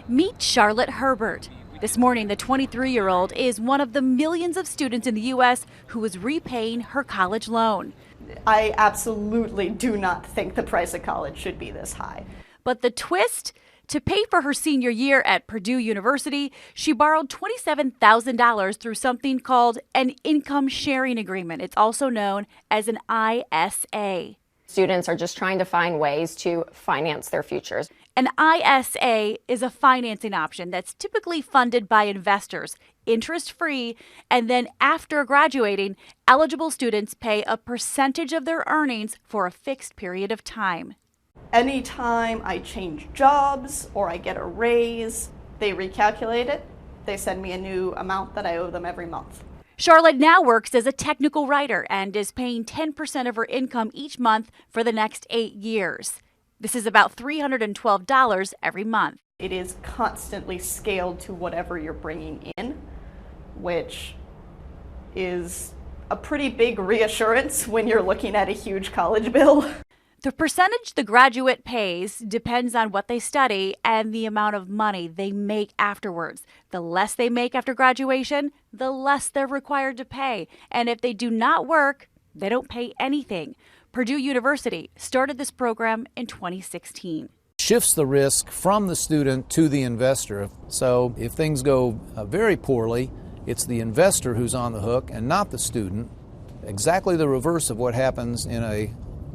Meet Charlotte Herbert. This morning, the 23-year-old is one of the millions of students in the U.S. who is repaying her college loan. I absolutely do not think the price of college should be this high. But the twist? To pay for her senior year at Purdue University, she borrowed $27,000 through something called an income sharing agreement. It's also known as an ISA. Students are just trying to find ways to finance their futures. An ISA is a financing option that's typically funded by investors, interest-free, and then after graduating, eligible students pay a percentage of their earnings for a fixed period of time. Anytime I change jobs or I get a raise, they recalculate it. They send me a new amount that I owe them every month. Charlotte now works as a technical writer and is paying 10% of her income each month for the next 8 years. This is about $312 every month. It is constantly scaled to whatever you're bringing in, which is a pretty big reassurance when you're looking at a huge college bill. The percentage the graduate pays depends on what they study and the amount of money they make afterwards. The less they make after graduation, the less they're required to pay. And if they do not work, they don't pay anything. Purdue University started this program in 2016. Shifts the risk from the student to the investor. So if things go very poorly, it's the investor who's on the hook and not the student. Exactly the reverse of what happens in a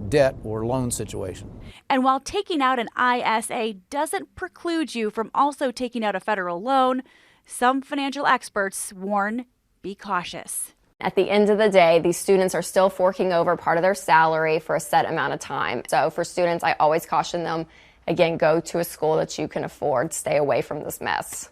debt or loan situation. And while taking out an ISA doesn't preclude you from also taking out a federal loan, some financial experts warn, be cautious. At the end of the day, these students are still forking over part of their salary for a set amount of time. So for students, I always caution them, again, go to a school that you can afford. Stay away from this mess.